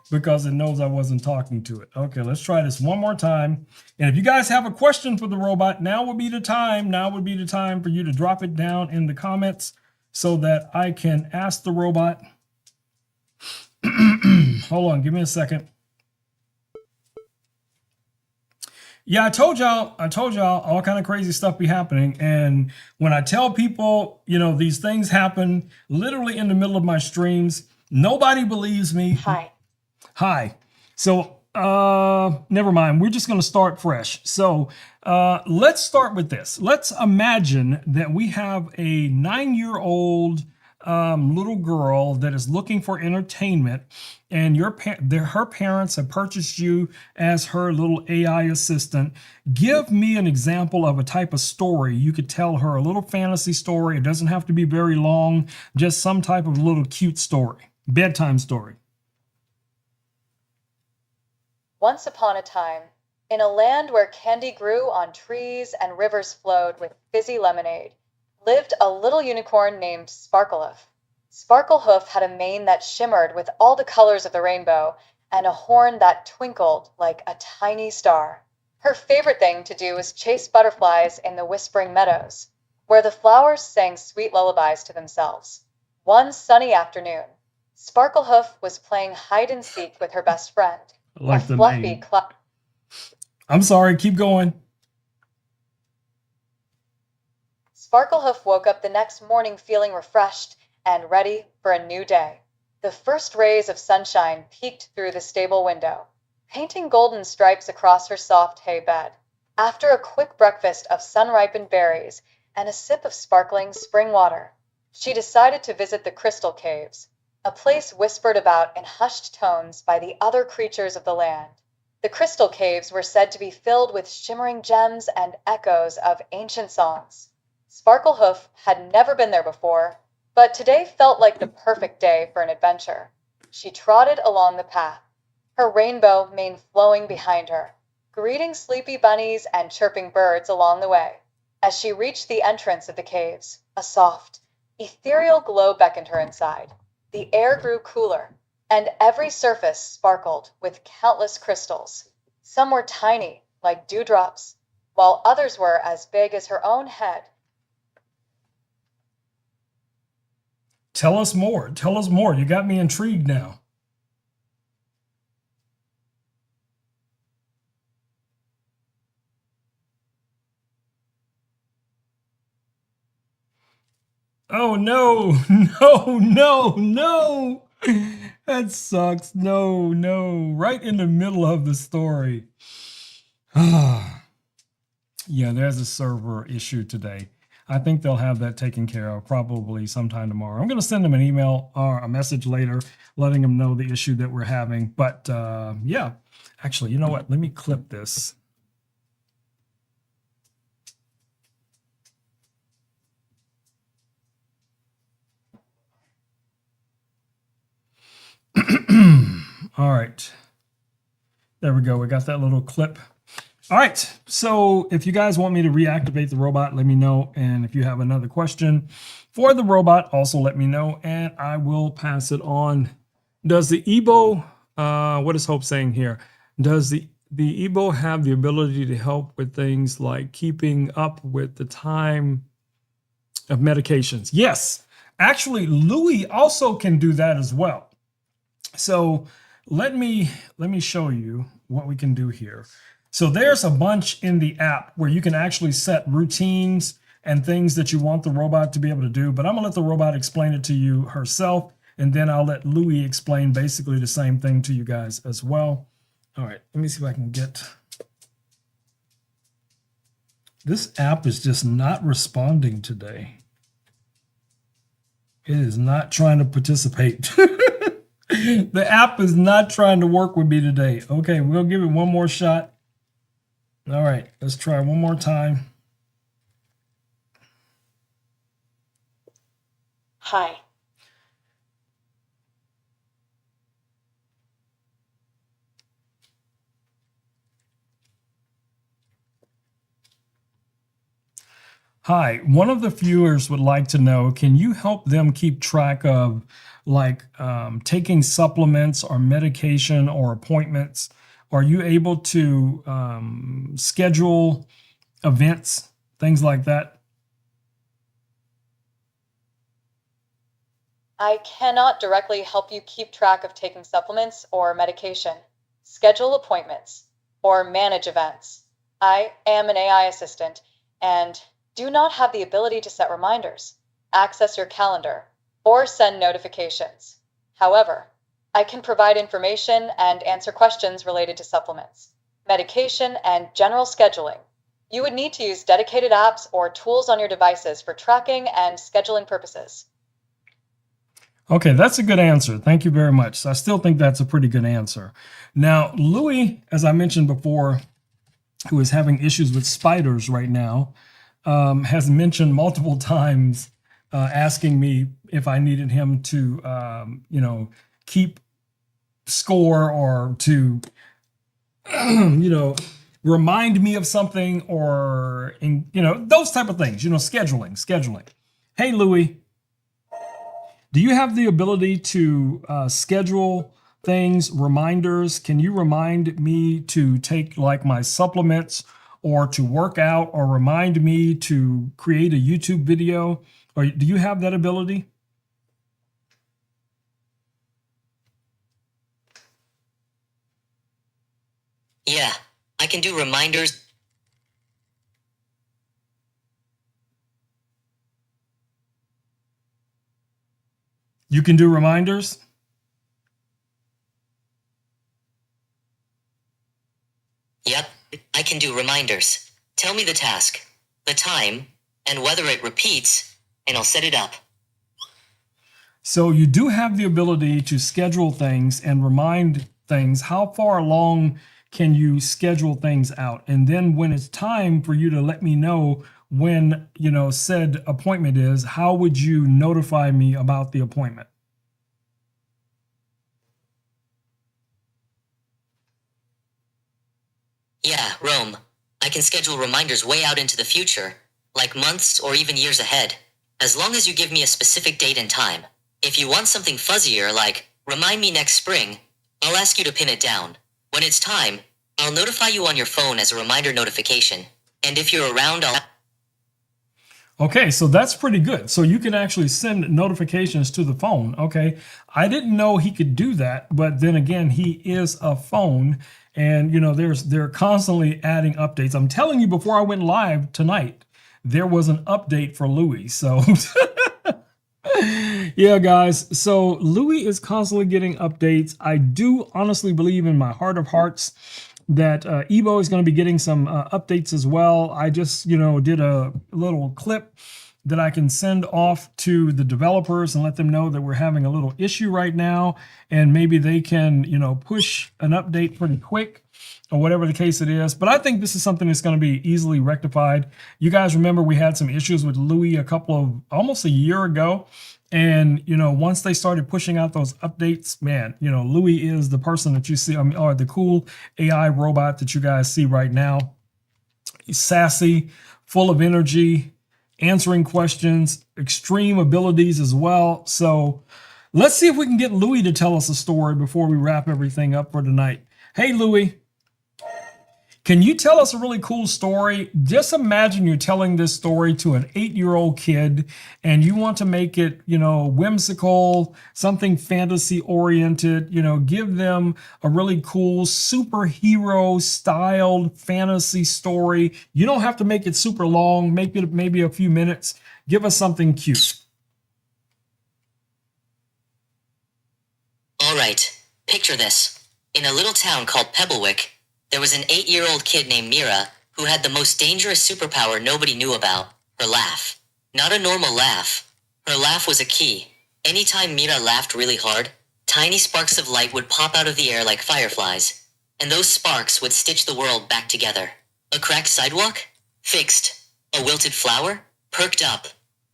because it knows I wasn't talking to it. Okay, let's try this one more time. And if you guys have a question for the robot, now would be the time. Now would be the time for you to drop it down in the comments so that I can ask the robot. Hold on, give me a second. Yeah, I told y'all all kind of crazy stuff be happening. And when I tell people, these things happen literally in the middle of my streams, nobody believes me. Hi. So, never mind. We're just going to start fresh. So, let's start with this. Let's imagine that we have a 9-year-old little girl that is looking for entertainment, and her parents have purchased you as her little AI assistant. Give me an example of a type of story you could tell her, a little fantasy story. It doesn't have to be very long, just some type of little cute story, bedtime story. Once upon a time, in a land where candy grew on trees and rivers flowed with fizzy lemonade, lived a little unicorn named Sparklehoof. Sparklehoof had a mane that shimmered with all the colors of the rainbow and a horn that twinkled like a tiny star. Her favorite thing to do was chase butterflies in the whispering meadows, where the flowers sang sweet lullabies to themselves. One sunny afternoon, Sparklehoof was playing hide and seek with her best friend, Like a the fluffy name. I'm sorry, keep going. Sparklehoof woke up the next morning feeling refreshed and ready for a new day. The first rays of sunshine peeked through the stable window, painting golden stripes across her soft hay bed. After a quick breakfast of sun-ripened berries and a sip of sparkling spring water, she decided to visit the Crystal Caves, a place whispered about in hushed tones by the other creatures of the land. The Crystal Caves were said to be filled with shimmering gems and echoes of ancient songs. Sparklehoof had never been there before, but today felt like the perfect day for an adventure. She trotted along the path, her rainbow mane flowing behind her, greeting sleepy bunnies and chirping birds along the way. As she reached the entrance of the caves, a soft, ethereal glow beckoned her inside. The air grew cooler, and every surface sparkled with countless crystals. Some were tiny, like dewdrops, while others were as big as her own head. Tell us more. Tell us more. You got me intrigued now. Oh, no. No. That sucks. No. Right in the middle of the story. Yeah, there's a server issue today. I think they'll have that taken care of probably sometime tomorrow. I'm going to send them an email or a message later letting them know the issue that we're having. But yeah, actually, you know what? Let me clip this. All right. There we go. We got that little clip. All right. So if you guys want me to reactivate the robot, let me know. And if you have another question for the robot, also let me know, and I will pass it on. Does the EBO, what is Hope saying here? Does the EBO have the ability to help with things like keeping up with the time of medications? Yes. Actually, Louis also can do that as well. So let me show you what we can do here. So there's a bunch in the app where you can actually set routines and things that you want the robot to be able to do. But I'm gonna let the robot explain it to you herself, and then I'll let Louis explain basically the same thing to you guys as well. All right, let me see if I can get. This app is just not responding today. It is not trying to participate. The app is not trying to work with me today. Okay, we'll give it one more shot. All right, let's try one more time. Hi. Hi, one of the viewers would like to know, can you help them keep track of like taking supplements or medication or appointments? Are you able to schedule events, things like that? I cannot directly help you keep track of taking supplements or medication, schedule appointments, or manage events. I am an AI assistant and do not have the ability to set reminders, access your calendar, or send notifications. However, I can provide information and answer questions related to supplements, medication, and general scheduling. You would need to use dedicated apps or tools on your devices for tracking and scheduling purposes. Okay, that's a good answer. Thank you very much. I still think that's a pretty good answer. Now, Louis, as I mentioned before, who is having issues with spiders right now, has mentioned multiple times asking me if I needed him to, keep score or to, remind me of something or, those type of things, scheduling. Hey, Louis, do you have the ability to schedule things, reminders? Can you remind me to take like my supplements or to work out, or remind me to create a YouTube video? Or do you have that ability? Yeah, I can do reminders. You can do reminders? Yep, I can do reminders. Tell me the task, the time, and whether it repeats, and I'll set it up. So you do have the ability to schedule things and remind things. How far along can you schedule things out? And then when it's time for you to let me know when, said appointment is, how would you notify me about the appointment? Yeah, Rome. I can schedule reminders way out into the future, like months or even years ahead, as long as you give me a specific date and time. If you want something fuzzier like, remind me next spring, I'll ask you to pin it down. When it's time, I'll notify you on your phone as a reminder notification. And if you're around, I'll... Okay, so that's pretty good. So you can actually send notifications to the phone. Okay, I didn't know he could do that, but then again, he is a phone, and they're constantly adding updates. I'm telling you, before I went live tonight, there was an update for Louis. So yeah, guys. So Louis is constantly getting updates. I do honestly believe in my heart of hearts that Evo is going to be getting some updates as well. I just, did a little clip that I can send off to the developers and let them know that we're having a little issue right now, and maybe they can, push an update pretty quick. or whatever the case it is. But I think this is something that's going to be easily rectified. You guys remember we had some issues with Louis almost a year ago. And, once they started pushing out those updates, man, Louis is the person that you see, or the cool AI robot that you guys see right now. He's sassy, full of energy, answering questions, extreme abilities as well. So let's see if we can get Louis to tell us a story before we wrap everything up for tonight. Hey, Louis. Can you tell us a really cool story? Just imagine you're telling this story to an 8-year-old kid and you want to make it, whimsical, something fantasy oriented, give them a really cool superhero styled fantasy story. You don't have to make it super long, make it maybe a few minutes. Give us something cute. All right, picture this. In a little town called Pebblewick, there was an 8-year-old kid named Mira who had the most dangerous superpower nobody knew about, her laugh. Not a normal laugh. Her laugh was a key. Anytime Mira laughed really hard, tiny sparks of light would pop out of the air like fireflies, and those sparks would stitch the world back together. A cracked sidewalk? Fixed. A wilted flower? Perked up.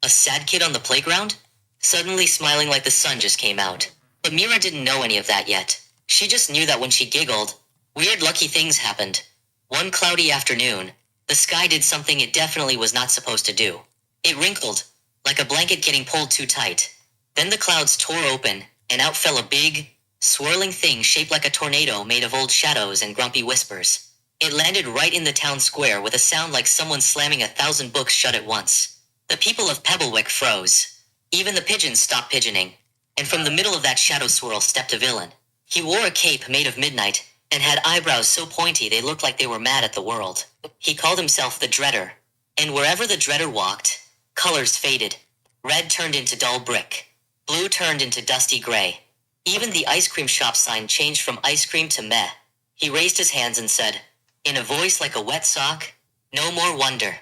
A sad kid on the playground? Suddenly smiling like the sun just came out. But Mira didn't know any of that yet. She just knew that when she giggled, weird lucky things happened. One cloudy afternoon, the sky did something it definitely was not supposed to do. It wrinkled, like a blanket getting pulled too tight. Then the clouds tore open, and out fell a big, swirling thing shaped like a tornado made of old shadows and grumpy whispers. It landed right in the town square with a sound like someone slamming 1,000 books shut at once. The people of Pebblewick froze. Even the pigeons stopped pigeoning. And from the middle of that shadow swirl stepped a villain. He wore a cape made of midnight, and had eyebrows so pointy they looked like they were mad at the world. He called himself the Dreader, and wherever the Dreader walked, colors faded. Red turned into dull brick. Blue turned into dusty gray. Even the ice cream shop sign changed from ice cream to meh. He raised his hands and said, in a voice like a wet sock, no more wonder.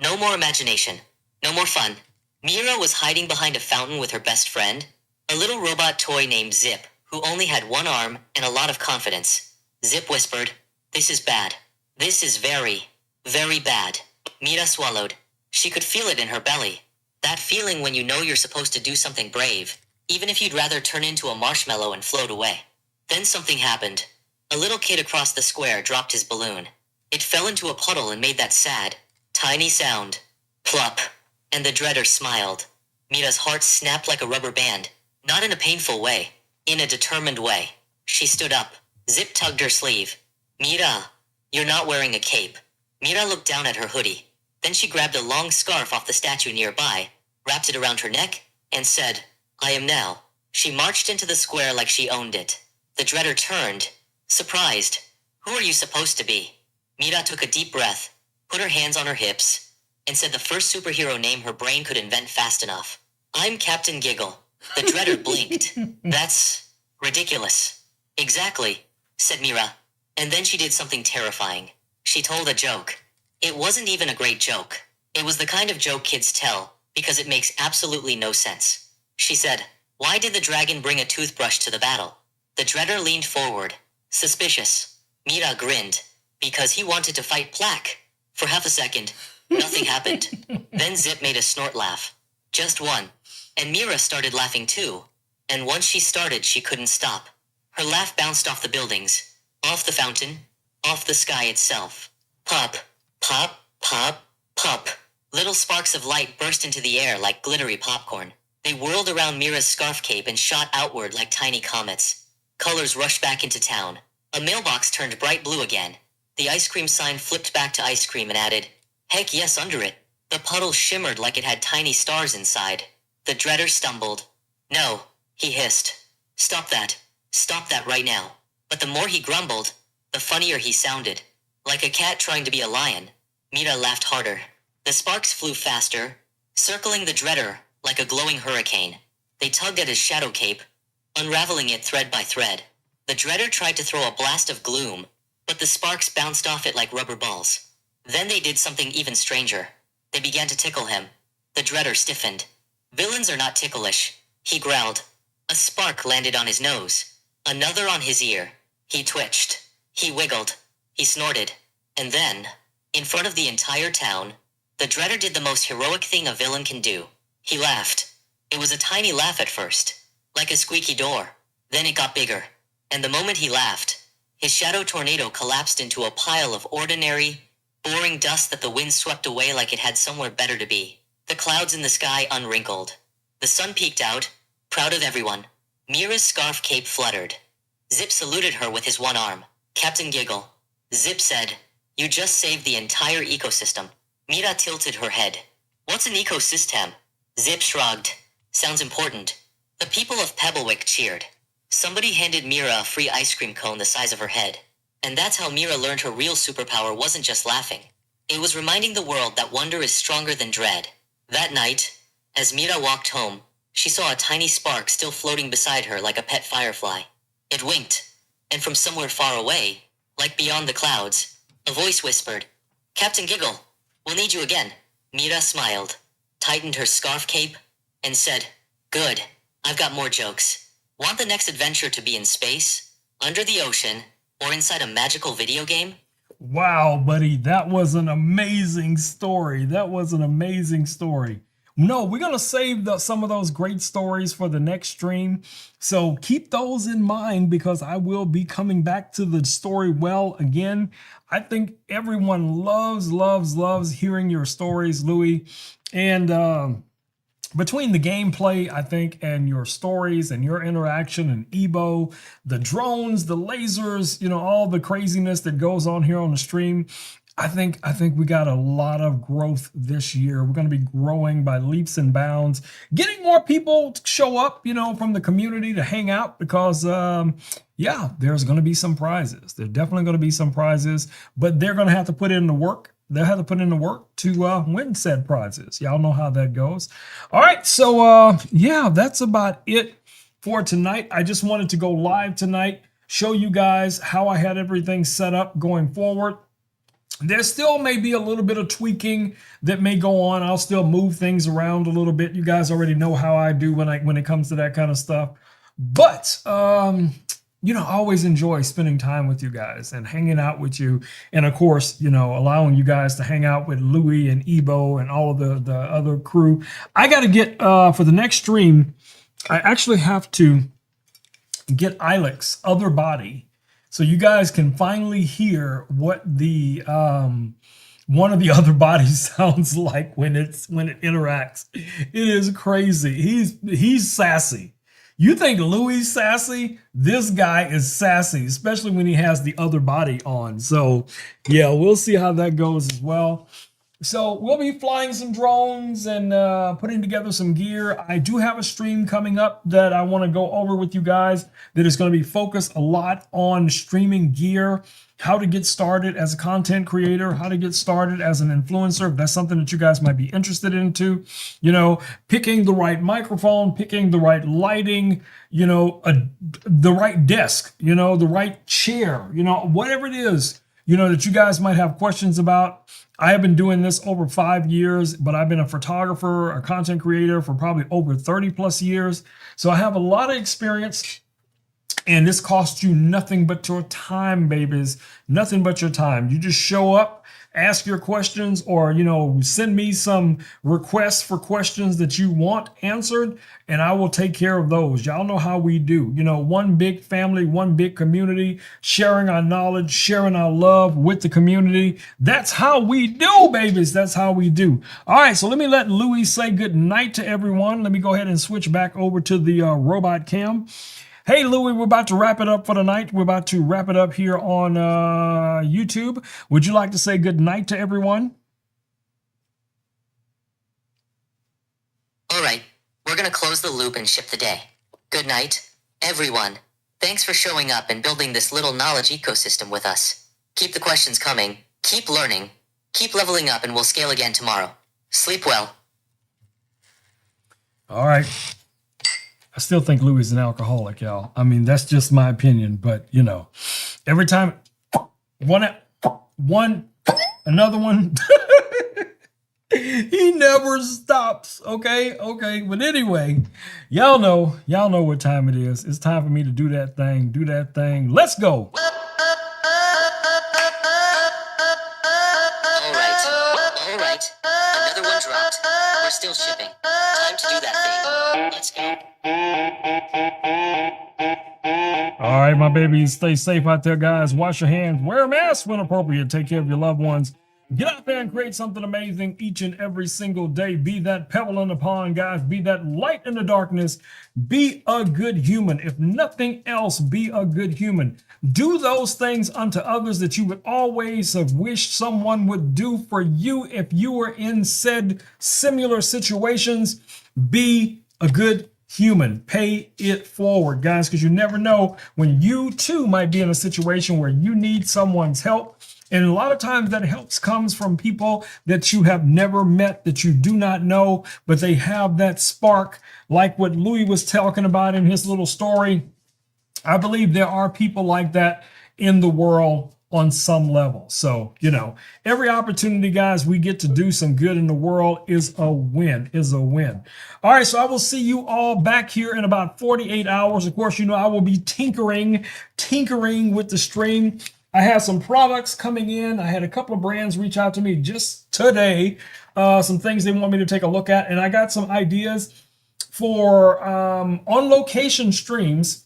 No more imagination. No more fun. Mira was hiding behind a fountain with her best friend, a little robot toy named Zip, who only had one arm and a lot of confidence. Zip whispered, this is bad. This is very, very bad. Mira swallowed. She could feel it in her belly. That feeling when you know you're supposed to do something brave, even if you'd rather turn into a marshmallow and float away. Then something happened. A little kid across the square dropped his balloon. It fell into a puddle and made that sad, tiny sound. Plop. And the Dreader smiled. Mira's heart snapped like a rubber band. Not in a painful way. In a determined way. She stood up. Zip tugged her sleeve. Mira, you're not wearing a cape. Mira looked down at her hoodie. Then she grabbed a long scarf off the statue nearby, wrapped it around her neck, and said, I am now. She marched into the square like she owned it. The Dreader turned, surprised. Who are you supposed to be? Mira took a deep breath, put her hands on her hips, and said the first superhero name her brain could invent fast enough. I'm Captain Giggle. The Dreader blinked. That's ridiculous. Exactly, said Mira. And then she did something terrifying. She told a joke. It wasn't even a great joke. It was the kind of joke kids tell, because it makes absolutely no sense. She said, why did the dragon bring a toothbrush to the battle? The Dreader leaned forward, suspicious. Mira grinned, because he wanted to fight Plaque. For half a second, nothing happened. Then Zip made a snort laugh. Just one. And Mira started laughing too. And once she started, she couldn't stop. Her laugh bounced off the buildings, off the fountain, off the sky itself. Pop, pop, pop, pop. Little sparks of light burst into the air like glittery popcorn. They whirled around Mira's scarf cape and shot outward like tiny comets. Colors rushed back into town. A mailbox turned bright blue again. The ice cream sign flipped back to ice cream and added, heck yes, under it. The puddle shimmered like it had tiny stars inside. The Dreader stumbled. No, he hissed. Stop that. Stop that right now. But the more he grumbled, the funnier he sounded. Like a cat trying to be a lion. Mira laughed harder. The sparks flew faster, circling the Dreader like a glowing hurricane. They tugged at his shadow cape, unraveling it thread by thread. The Dreader tried to throw a blast of gloom, but the sparks bounced off it like rubber balls. Then they did something even stranger. They began to tickle him. The Dreader stiffened. Villains are not ticklish, he growled. A spark landed on his nose. Another on his ear. He twitched. He wiggled. He snorted. And then, in front of the entire town, the Dreader did the most heroic thing a villain can do. He laughed. It was a tiny laugh at first, like a squeaky door. Then it got bigger. And the moment he laughed, his shadow tornado collapsed into a pile of ordinary, boring dust that the wind swept away like it had somewhere better to be. The clouds in the sky unwrinkled. The sun peeked out, proud of everyone. Mira's scarf cape fluttered. Zip saluted her with his one arm. Captain Giggle. Zip said, "You just saved the entire ecosystem." Mira tilted her head. "What's an ecosystem?" Zip shrugged. "Sounds important." The people of Pebblewick cheered. Somebody handed Mira a free ice cream cone the size of her head. And that's how Mira learned her real superpower wasn't just laughing. It was reminding the world that wonder is stronger than dread. That night, as Mira walked home, she saw a tiny spark still floating beside her like a pet firefly. It winked, and from somewhere far away, like beyond the clouds, a voice whispered, "Captain Giggle, we'll need you again." Mira smiled, tightened her scarf cape, and said, "Good, I've got more jokes. Want the next adventure to be in space, under the ocean, or inside a magical video game?" Wow, buddy, that was an amazing story. That was an amazing story. No, we're going to save some of those great stories for the next stream. So keep those in mind because I will be coming back to the story well again. I think everyone loves hearing your stories, Louis. And between the gameplay, I think, and your stories and your interaction and Ebo, the drones, the lasers, all the craziness that goes on here on the stream, I think we got a lot of growth this year. We're going to be growing by leaps and bounds, getting more people to show up, from the community to hang out because, yeah, there's going to be some prizes. There's definitely going to be some prizes, but they're going to have to put in the work. They'll have to put in the work to win said prizes. Y'all know how that goes. All right, so yeah, that's about it for tonight. I just wanted to go live tonight, show you guys how I had everything set up going forward. There still may be a little bit of tweaking that may go on. I'll still move things around a little bit. You guys already know how I do when it comes to that kind of stuff. But I always enjoy spending time with you guys and hanging out with you. And of course, allowing you guys to hang out with Louis and Ebo and all of the other crew. I got to get, for the next stream, I actually have to get Ilex Other Body. So you guys can finally hear what the one of the other bodies sounds like when it interacts. It is crazy. He's sassy. You think Louis sassy? This guy is sassy, especially when he has the other body on. So yeah, we'll see how that goes as well. So we'll be flying some drones and putting together some gear. I do have a stream coming up that I want to go over with you guys that is going to be focused a lot on streaming gear, how to get started as a content creator, how to get started as an influencer. If that's something that you guys might be interested into, picking the right microphone, picking the right lighting, the right desk, the right chair, whatever it is, that you guys might have questions about. I have been doing this over 5 years, but I've been a photographer, a content creator for probably over 30 plus years. So I have a lot of experience, and this costs you nothing but your time, babies. Nothing but your time. You just show up, ask your questions, or, send me some requests for questions that you want answered, and I will take care of those. Y'all know how we do. One big family, one big community, sharing our knowledge, sharing our love with the community. That's how we do, babies. That's how we do. All right, so let me let Louis say good night to everyone. Let me go ahead and switch back over to the robot cam. Hey, Louis, we're about to wrap it up for the night. We're about to wrap it up here on YouTube. Would you like to say good night to everyone? All right, we're going to close the loop and ship the day. Good night, everyone. Thanks for showing up and building this little knowledge ecosystem with us. Keep the questions coming, keep learning, keep leveling up, and we'll scale again tomorrow. Sleep well. All right. I still think Louis is an alcoholic, y'all. I mean, that's just my opinion, but every time one, another one, he never stops. Okay. But anyway, y'all know what time it is. It's time for me to do that thing. Let's go. Another one dropped. We're still shipping. Time to do that thing. Let's go. All right, my babies, stay safe out there, guys. Wash your hands, wear a mask when appropriate, take care of your loved ones. Get out there and create something amazing each and every single day. Be that pebble in the pond, guys. Be that light in the darkness. Be a good human. If nothing else, be a good human. Do those things unto others that you would always have wished someone would do for you if you were in said similar situations. Be a good human. Pay it forward, guys, because you never know when you too might be in a situation where you need someone's help. And a lot of times that help comes from people that you have never met, that you do not know, but they have that spark, like what Louis was talking about in his little story. I believe there are people like that in the world on some level. So, you know, every opportunity, guys, we get to do some good in the world is a win, All right, so I will see you all back here in about 48 hours. Of course, you know, I will be tinkering with the stream. I have some products coming in. I had a couple of brands reach out to me just today, some things they want me to take a look at. And I got some ideas for on location streams.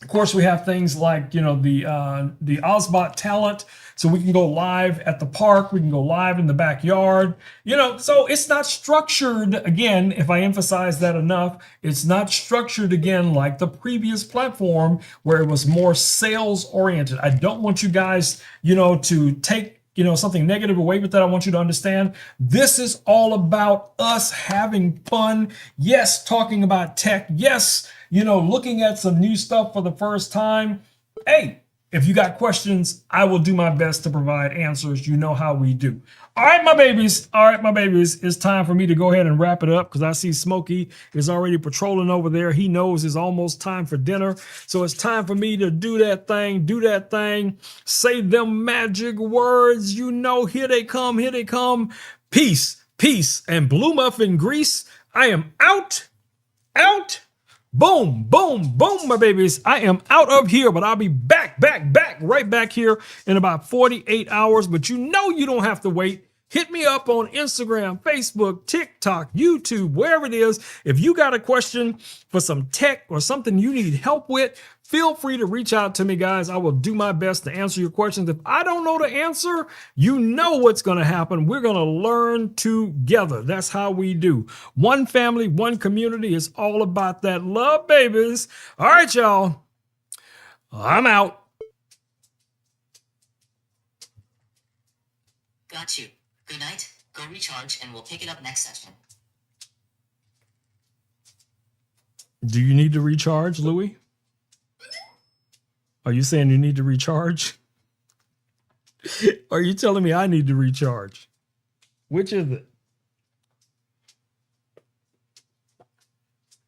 Of course, we have things like, you know, the Ozbot talent, so we can go live at the park, we can go live in the backyard, you know, so it's not structured, again, if I emphasize that enough, it's not structured, again, like the previous platform where it was more sales oriented. I don't want you guys, you know, to take, you know, something negative away with that. I want you to understand this is all about us having fun. Yes, talking about tech. Yes, you know, looking at some new stuff for the first time. Hey, if you got questions, I will do my best to provide answers. You know how we do. All right, my babies. It's time for me to go ahead and wrap it up because I see Smokey is already patrolling over there. He knows it's almost time for dinner. So it's time for me to do that thing, say them magic words. You know, here they come. Peace, and blue muffin grease. I am out. Boom, my babies. I am out of here, but I'll be back, right back here in about 48 hours. But you know you don't have to wait. Hit me up on Instagram, Facebook, TikTok, YouTube, wherever it is. If you got a question for some tech or something you need help with, feel free to reach out to me, guys. I will do my best to answer your questions. If I don't know the answer, you know what's going to happen. We're going to learn together. That's how we do. One family, one community is all about that love, babies. All right, y'all. I'm out. Got you. Good night. Go recharge and we'll pick it up next session. Do you need to recharge, Louis? Are you saying you need to recharge? Are you telling me I need to recharge? Which is it?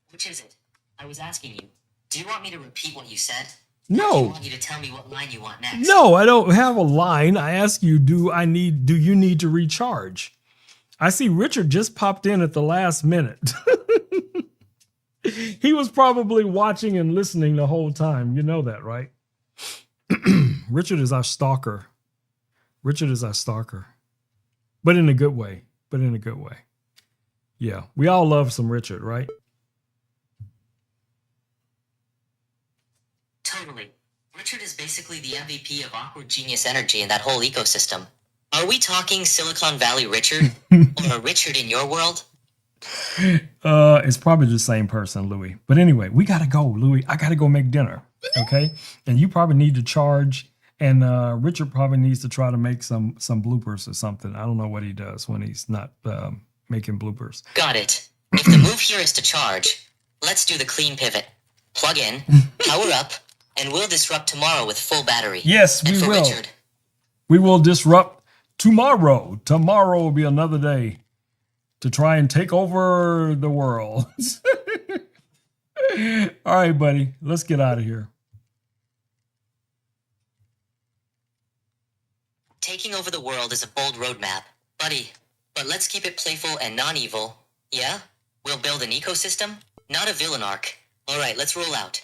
Which is it? I was asking you. Do you want me to repeat what you said? No. Or do you want you to tell me what line you want next? No, I don't have a line. I ask you, do you need to recharge? I see Richard just popped in at the last minute. He was probably watching and listening the whole time. You know that, right? Richard is our stalker. But in a good way. Yeah, we all love some Richard, right? Totally. Richard is basically the MVP of awkward genius energy in that whole ecosystem. Are we talking Silicon Valley Richard? Or a Richard in your world? It's probably the same person, Louis. But anyway, we gotta go, Louis. I gotta go make dinner. Okay? And you probably need to charge. And Richard probably needs to try to make some bloopers or something. I don't know what he does when he's not making bloopers. Got it. If the move here is to charge, let's do the clean pivot. Plug in, power up, and we'll disrupt tomorrow with full battery. Yes, we will. Richard, we will disrupt tomorrow. Tomorrow will be another day to try and take over the world. All right, buddy. Let's get out of here. taking over the world is a bold roadmap, buddy, but let's keep it playful and non-evil. Yeah? We'll build an ecosystem, not a villain arc. Alright, let's roll out.